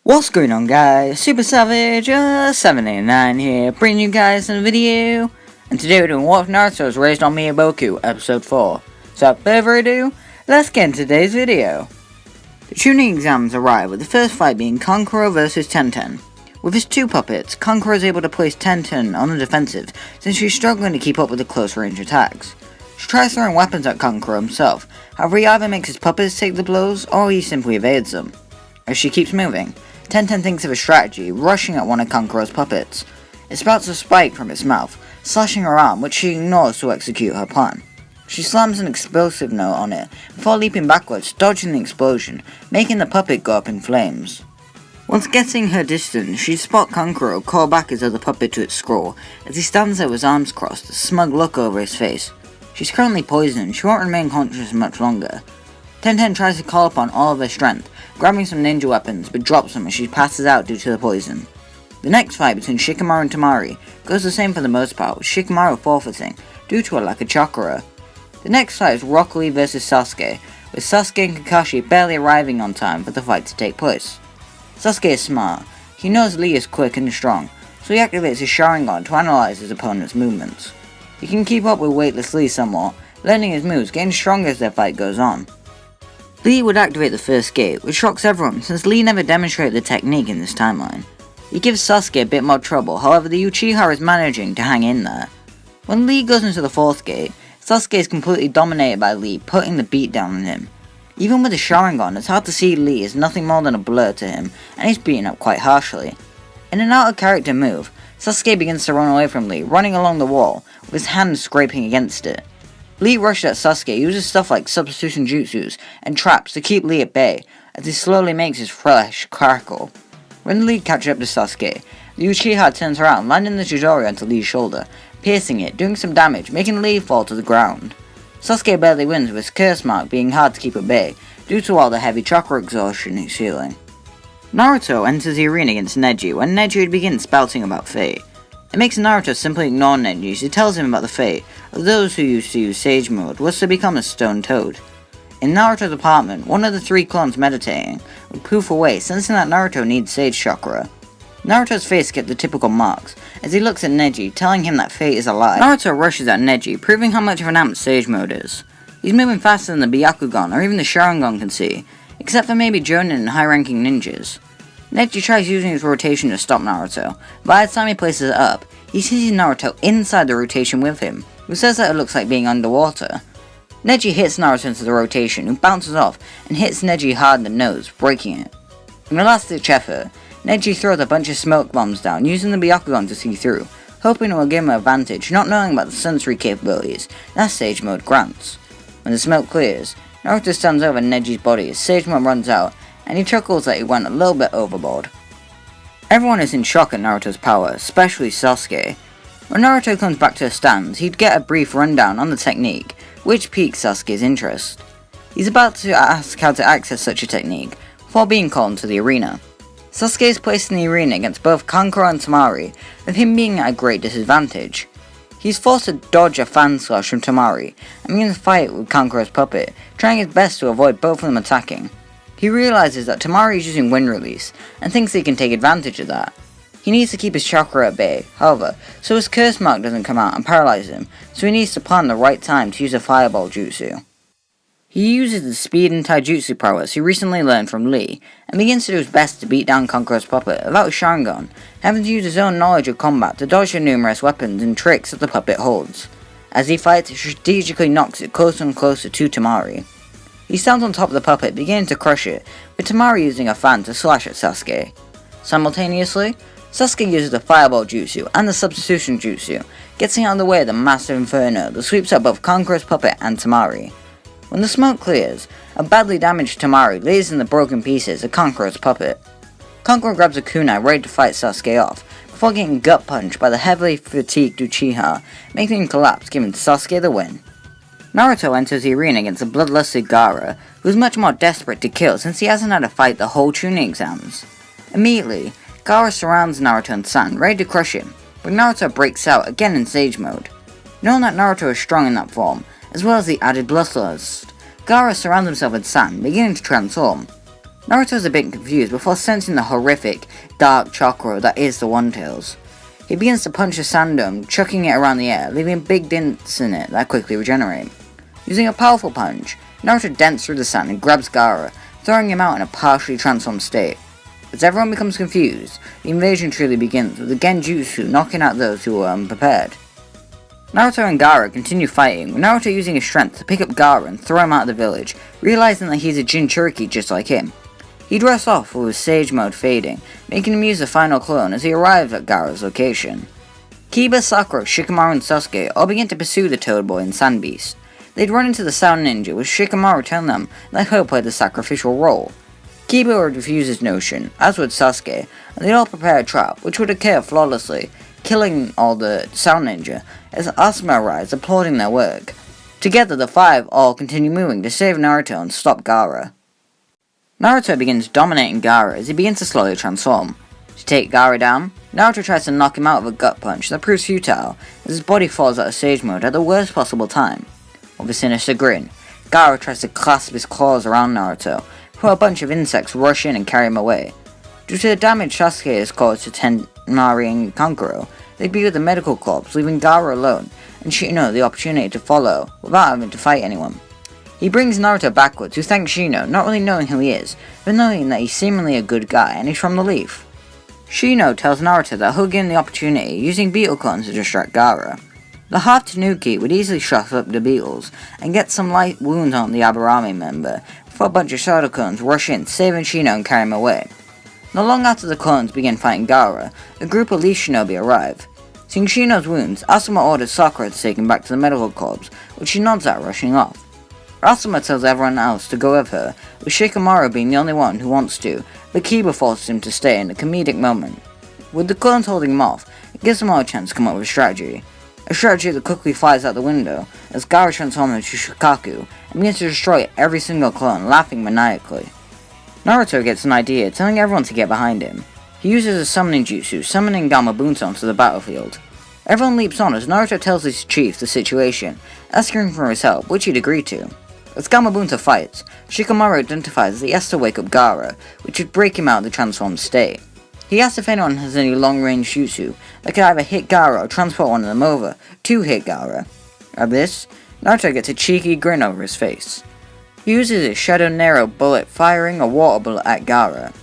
What's going on, guys? Super Savage 789 here, bringing you guys a video. And today we're doing What If Naruto was Raised on Myōboku, episode 4. So without further ado, let's get into today's video. The Chunin exams arrive, with the first fight being Kankuro vs Tenten. With his two puppets, Kankuro is able to place Tenten on the defensive, since she's struggling to keep up with the close range attacks. She tries throwing weapons at Kankuro himself, however he either makes his puppets take the blows, or he simply evades them. As she keeps moving, Tenten thinks of a strategy, rushing at one of Kankuro's puppets. It spouts a spike from its mouth, slashing her arm, which she ignores to execute her plan. She slams an explosive note on it, before leaping backwards, dodging the explosion, making the puppet go up in flames. Once getting her distance, she spots Kankuro call back his other puppet to its scroll, as he stands there with his arms crossed, a smug look over his face. She's currently poisoned, she won't remain conscious much longer. Tenten tries to call upon all of her strength, grabbing some ninja weapons, but drops them as she passes out due to the poison. The next fight between Shikamaru and Temari goes the same for the most part, with Shikamaru forfeiting due to a lack of chakra. The next fight is Rock Lee vs Sasuke, with Sasuke and Kakashi barely arriving on time for the fight to take place. Sasuke is smart. He knows Lee is quick and strong, so he activates his Sharingan to analyze his opponent's movements. He can keep up with weightless Lee somewhat, learning his moves, getting stronger as their fight goes on. Lee would activate the first gate, which shocks everyone since Lee never demonstrated the technique in this timeline. He gives Sasuke a bit more trouble, however the Uchiha is managing to hang in there. When Lee goes into the fourth gate, Sasuke is completely dominated by Lee, putting the beat down on him. Even with the Sharingan, it's hard to see Lee as nothing more than a blur to him, and he's beaten up quite harshly. In an out-of-character move, Sasuke begins to run away from Lee, running along the wall, with his hands scraping against it. Lee rushes at Sasuke, uses stuff like substitution jutsus and traps to keep Lee at bay, as he slowly makes his flesh crackle. When Lee catches up to Sasuke, the Uchiha turns around, landing the Chidori onto Lee's shoulder, piercing it, doing some damage, making Lee fall to the ground. Sasuke barely wins, with his curse mark being hard to keep at bay, due to all the heavy chakra exhaustion he's feeling. Naruto enters the arena against Neji, when Neji begins spouting about fate. It makes Naruto simply ignore Neji as he tells him about the fate of those who used to use Sage Mode was to become a stone toad. In Naruto's apartment, one of the three clones meditating would poof away, sensing that Naruto needs Sage Chakra. Naruto's face gets the typical marks, as he looks at Neji, telling him that fate is a lie. Naruto rushes at Neji, proving how much of an amp Sage Mode is. He's moving faster than the Byakugan or even the Sharingan can see, except for maybe Jonin and high-ranking ninjas. Neji tries using his rotation to stop Naruto. By the time he places it up, he sees Naruto inside the rotation with him, who says that it looks like being underwater. Neji hits Naruto into the rotation, who bounces off and hits Neji hard in the nose, breaking it. In a last-ditch effort, Neji throws a bunch of smoke bombs down, using the Byakugan to see through, hoping it will give him an advantage, not knowing about the sensory capabilities that Sage Mode grants. When the smoke clears, Naruto stands over Neji's body as Sage Mode runs out, and he chuckles that he went a little bit overboard. Everyone is in shock at Naruto's power, especially Sasuke. When Naruto comes back to the stands, he'd get a brief rundown on the technique, which piques Sasuke's interest. He's about to ask how to access such a technique, before being called into the arena. Sasuke is placed in the arena against both Kankuro and Temari, with him being at a great disadvantage. He's forced to dodge a fan slash from Temari, and begins to fight with Kankuro's puppet, trying his best to avoid both of them attacking. He realizes that Temari is using wind release, and thinks he can take advantage of that. He needs to keep his chakra at bay, however, so his curse mark doesn't come out and paralyze him, so he needs to plan the right time to use a fireball jutsu. He uses the speed and taijutsu prowess he recently learned from Lee, and begins to do his best to beat down Kankuro's puppet without his Sharingan, having to use his own knowledge of combat to dodge the numerous weapons and tricks that the puppet holds. As he fights, he strategically knocks it closer and closer to Temari. He stands on top of the puppet, beginning to crush it, with Temari using a fan to slash at Sasuke. Simultaneously, Sasuke uses the fireball jutsu and the substitution jutsu, getting out of the way of the massive inferno that sweeps up both Kankuro's puppet and Temari. When the smoke clears, a badly damaged Temari lays in the broken pieces of Kankuro's puppet. Kankuro grabs a kunai ready to fight Sasuke off, before getting gut punched by the heavily fatigued Uchiha, making him collapse, giving Sasuke the win. Naruto enters the arena against the bloodlusted Gaara, who is much more desperate to kill since he hasn't had a fight the whole Chunin exams. Immediately, Gaara surrounds Naruto and San, ready to crush him, but Naruto breaks out again in Sage Mode. Knowing that Naruto is strong in that form, as well as the added bloodlust, Gaara surrounds himself with San, beginning to transform. Naruto's a bit confused before sensing the horrific, dark chakra that is the One Tails. He begins to punch the sand dome, chucking it around the air, leaving big dents in it that quickly regenerate. Using a powerful punch, Naruto dents through the sand and grabs Gaara, throwing him out in a partially transformed state. As everyone becomes confused, the invasion truly begins, with the Genjutsu knocking out those who were unprepared. Naruto and Gaara continue fighting, with Naruto using his strength to pick up Gaara and throw him out of the village, realizing that he's a Jinchuriki just like him. He drifts off with his Sage mode fading, making him use the final clone as he arrives at Gaara's location. Kiba, Sakura, Shikamaru and Sasuke all begin to pursue the Toad Boy and Sand Beast. They'd run into the Sound Ninja, with Shikamaru telling them that he'll play the sacrificial role. Kiba would refuse his notion, as would Sasuke, and they'd all prepare a trap, which would occur flawlessly, killing all the Sound Ninja, as Asuma arrives applauding their work. Together the five all continue moving to save Naruto and stop Gaara. Naruto begins dominating Gaara as he begins to slowly transform. To take Gaara down, Naruto tries to knock him out with a gut punch that proves futile, as his body falls out of Sage mode at the worst possible time. With a sinister grin, Gaara tries to clasp his claws around Naruto, before a bunch of insects rush in and carry him away. Due to the damage Sasuke has caused to Tenmari and Kankuro, they'd be with the medical corps, leaving Gaara alone, and Shino the opportunity to follow, without having to fight anyone. He brings Naruto backwards, who thanks Shino, not really knowing who he is, but knowing that he's seemingly a good guy and he's from the Leaf. Shino tells Naruto that he'll give him the opportunity, using beetle clones to distract Gaara. The half Tanuki would easily shut up the beetles and get some light wounds on the Aburame member, before a bunch of shadow clones rush in, saving Shino and carry him away. Not long after the clones begin fighting Gaara, a group of Leaf Shinobi arrive. Seeing Shino's wounds, Asuma orders Sakura to take him back to the medical corps, which she nods at, rushing off. Asuma tells everyone else to go with her, with Shikamaru being the only one who wants to, but Kiba forces him to stay in a comedic moment. With the clones holding him off, it gives them all a chance to come up with a strategy that quickly flies out the window, as Gaara transforms into Shukaku, and begins to destroy every single clone, laughing maniacally. Naruto gets an idea, telling everyone to get behind him. He uses a summoning jutsu, summoning Gamabunta onto the battlefield. Everyone leaps on as Naruto tells his chief the situation, asking him for his help, which he'd agree to. As Gamabunta fights, Shikamaru identifies that he has to wake up Gaara, which would break him out of the transformed state. He asks if anyone has any long-range jutsu that could either hit Gaara or transport one of them over to hit Gaara. At this, Naruto gets a cheeky grin over his face. He uses his Shadow Nero bullet, firing a water bullet at Gaara.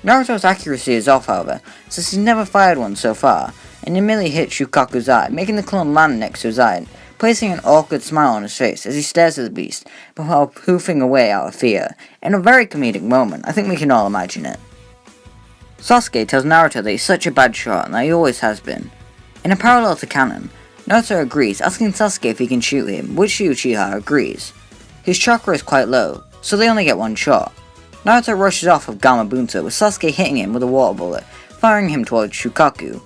Naruto's accuracy is off, however, since he's never fired one so far, and it merely hits Shukaku's eye, making the clone land next to his eye, placing an awkward smile on his face as he stares at the beast, before poofing away out of fear. In a very comedic moment, I think we can all imagine it. Sasuke tells Naruto that he's such a bad shot and that he always has been. In a parallel to canon, Naruto agrees, asking Sasuke if he can shoot him, which Uchiha agrees. His chakra is quite low, so they only get one shot. Naruto rushes off with Gamabunta, with Sasuke hitting him with a water bullet, firing him towards Shukaku.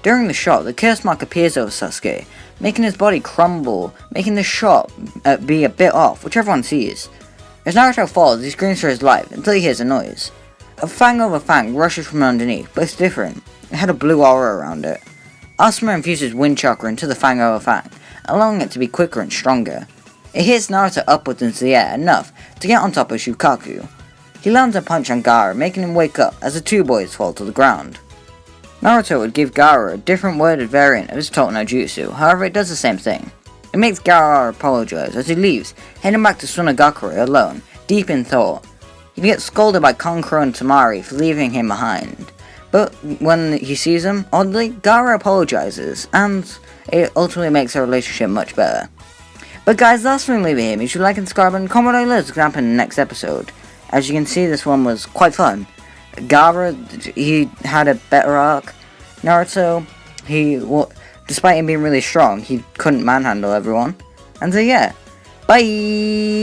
During the shot, the curse mark appears over Sasuke, making his body crumble, making the shot be a bit off, which everyone sees. As Naruto falls, he screams for his life until he hears a noise. A fang over fang rushes from underneath, but it's different. It had a blue aura around it. Asuma infuses wind chakra into the fang over fang, allowing it to be quicker and stronger. It hits Naruto upwards into the air enough to get on top of Shukaku. He lands a punch on Gaara, making him wake up as the two boys fall to the ground. Naruto would give Gaara a different worded variant of his Toten no Jutsu, however it does the same thing. It makes Gaara apologize as he leaves, heading back to Sunagakure alone, deep in thought. He gets scolded by Kankuro and Temari for leaving him behind, but when he sees them, oddly, Gaara apologizes, and it ultimately makes their relationship much better. But guys, that's what I'm leaving here. Make sure you like and subscribe and comment what what's going to happen in the next episode. As you can see, this one was quite fun. Gaara, he had a better arc. Naruto, despite him being really strong, he couldn't manhandle everyone. And so yeah, bye!